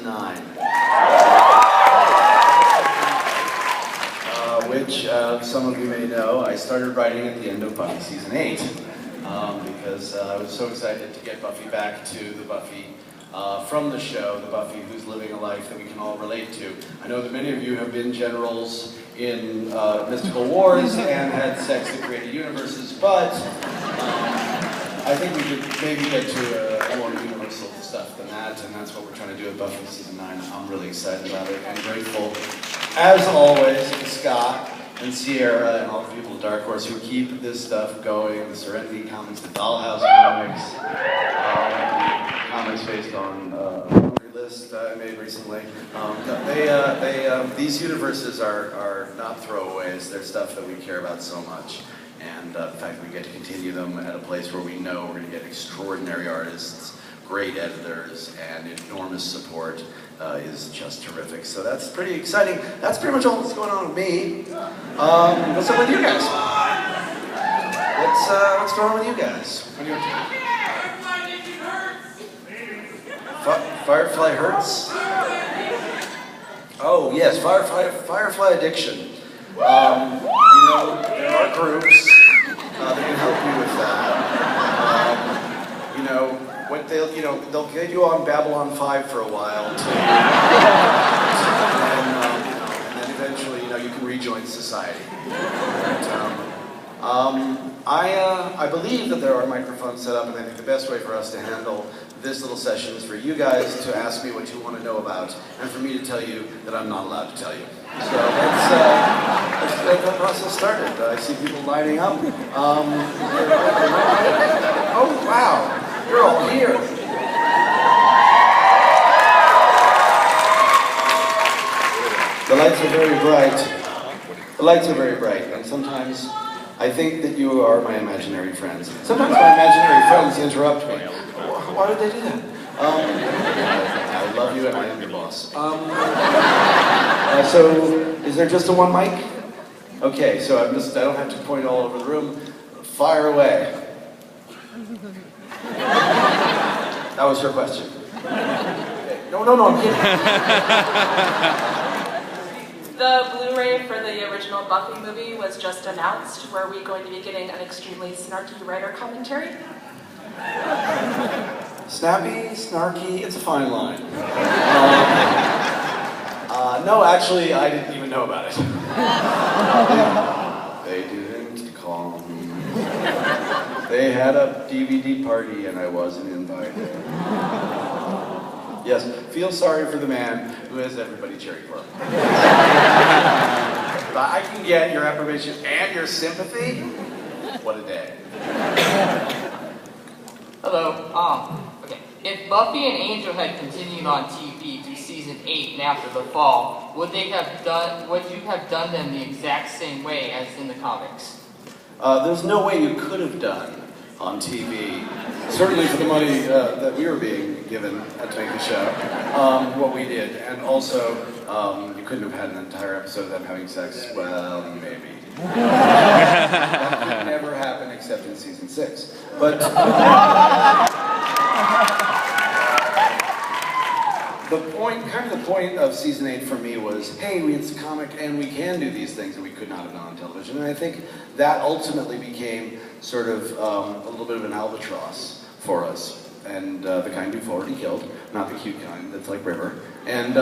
9. Which some of you may know, I started writing at the end of Buffy Season 8. Because I was so excited to get Buffy back to the Buffy from the show, the Buffy who's living a life that we can all relate to. I know that many of you have been generals in mystical wars and had sex that created universes, but I think we could maybe get to a more universal stuff than that, and that's what we're trying to do with Buffy Season 9. I'm really excited about it and grateful, as always, to Scott and Sierra and all the people at Dark Horse who keep this stuff going, the Serenity comics, the Dollhouse comics, comics based on a list I made recently. These universes are not throwaways, they're stuff that we care about so much. And the fact that we get to continue them at a place where we know we're going to get extraordinary artists, great editors, and enormous support is just terrific. So that's pretty exciting. That's pretty much all that's going on with me. What's up with you guys? What's going on with you guys? What are you Firefly hurts? Oh yes, Firefly addiction. You know, there are groups that can help you with that. You know, they'll get you on Babylon 5 for a while, and then eventually, you can rejoin society. I believe that there are microphones set up, and I think the best way for us to handle this little session is for you guys to ask me what you want to know about, and for me to tell you that I'm not allowed to tell you. So let's get that process started. I see people lining up. Oh, wow. You're all here. The lights are very bright. The lights are very bright, and sometimes I think that you are my imaginary friends. Sometimes my imaginary friends interrupt me. Why would they do that? I love you and I am your boss. So, is there just a one mic? Okay, so I don't have to point all over the room. Fire away. That was her question. Okay. No, I'm kidding. The Blu-ray for the original Buffy movie was just announced. Were we going to be getting an extremely snarky writer commentary? Snappy, snarky, it's a fine line. No, actually, I didn't even know about it. They didn't call me. They had a DVD party and I wasn't invited. Yes, feel sorry for the man who has everybody cheering for him. But I can get your approbation and your sympathy. What a day. Hello. Okay. If Buffy and Angel had continued on TV through season 8 and after the fall, would you have done them the exact same way as in the comics? There's no way you could have done on TV, certainly for the money that we were being given to make the show, what we did. And also, you couldn't have had an entire episode of them having sex. Well, maybe. That could never happen except in season 6. But the point of season 8 for me was, hey, it's a comic and we can do these things that we could not have done on television. And I think that ultimately became sort of a little bit of an albatross for us. And the kind you've already killed, not the cute kind that's like River. And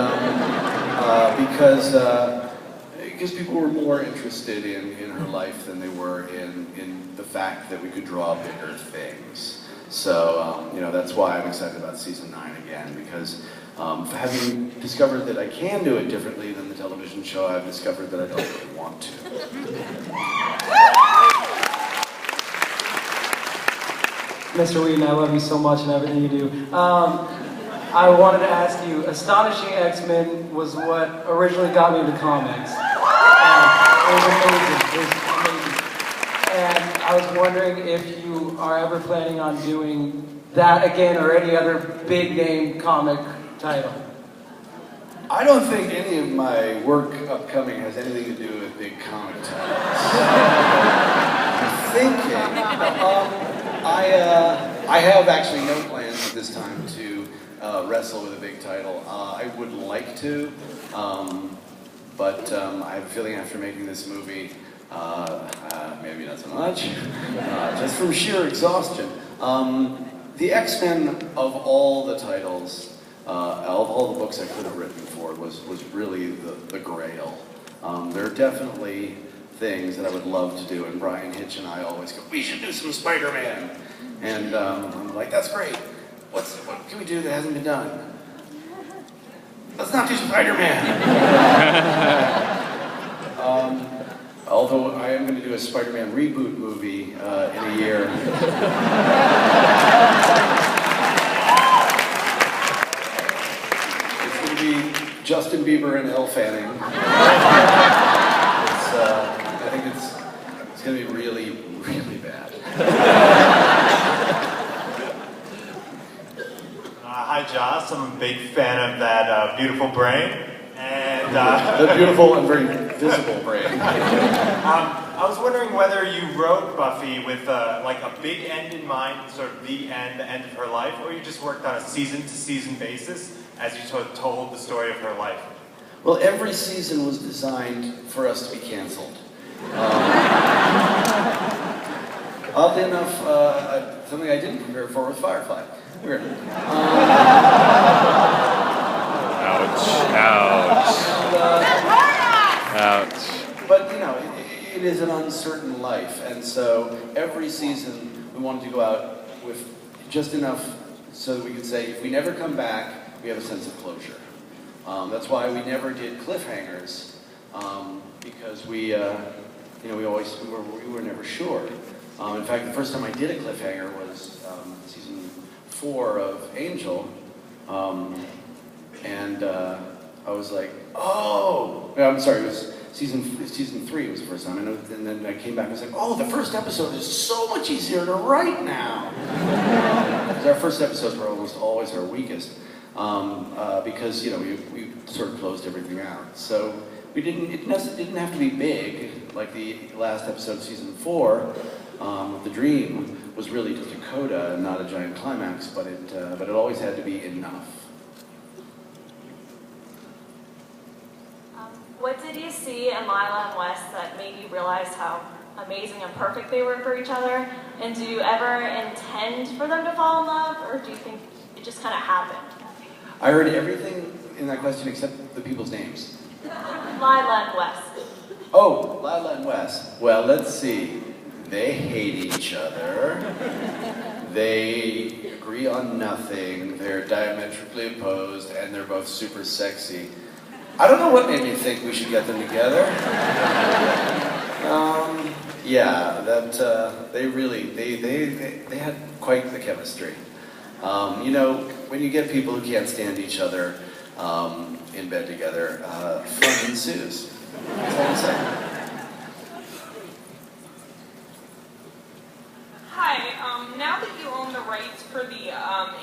because people were more interested in her life than they were in the fact that we could draw bigger things. So, that's why I'm excited about season 9 again, because having discovered that I can do it differently than the television show, I've discovered that I don't really want to. Mr. Whedon, I love you so much and everything you do. I wanted to ask you, Astonishing X-Men was what originally got me into comics. It was amazing. And I was wondering if you are ever planning on doing that again or any other big name comic title. I don't think any of my work upcoming has anything to do with big comic titles. I'm thinking. I have actually no plans at this time to wrestle with a big title. I would like to, but I have a feeling after making this movie, maybe not so much, just from sheer exhaustion. The X-Men, of all the titles, of all the books I could have written for it, was really the grail. There are definitely things that I would love to do, and Brian Hitch and I always go, we should do some Spider-Man. And I'm like, that's great. What can we do that hasn't been done? Let's not do Spider-Man. Although I am going to do a Spider-Man reboot movie in a year. It's going to be Justin Bieber and Elle Fanning. I think it's going to be really, really bad. Hi, Joss. I'm a big fan of that beautiful brain. And the beautiful and very visible brain. I was wondering whether you wrote Buffy with like a big end in mind, sort of the end of her life, or you just worked on a season-to-season basis as you sort of told the story of her life. Well, every season was designed for us to be canceled. Oddly enough, something I didn't prepare for was Firefly. Weird. Ouch. Ouch. Ouch. But, you know, it is an uncertain life, and so every season we wanted to go out with just enough so that we could say, if we never come back, we have a sense of closure. That's why we never did cliffhangers, because we were never sure. In fact, the first time I did a cliffhanger was season 4 of Angel, and I was like, oh, no, I'm sorry, it was season 3 was the first time, and then I came back and was like, oh, the first episode is so much easier to write now. Because our first episodes were almost always our weakest, because, you know, we sort of closed everything out. So it didn't have to be big, like the last episode of season 4, The Dream, was really just a coda and not a giant climax, but it always had to be enough. What did you see in Lila and Wes that made you realize how amazing and perfect they were for each other? And do you ever intend for them to fall in love, or do you think it just kind of happened? I heard everything in that question except the people's names. Lila and Wes. Oh, Lila and Wes. Well, let's see. They hate each other. They agree on nothing. They're diametrically opposed, and they're both super sexy. I don't know what made me think we should get them together. Yeah, that they had quite the chemistry. You know, when you get people who can't stand each other in bed together, fun ensues. That's all I'm saying. Hi, now that you own the rights for the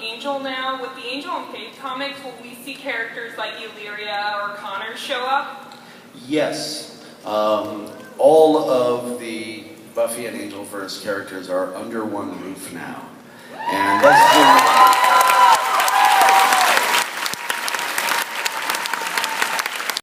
Angel now, with the Angel and Faith comics, will we see characters like Illyria or Connor show up? Yes. All of the Buffy and Angelverse characters are under one roof now. And that's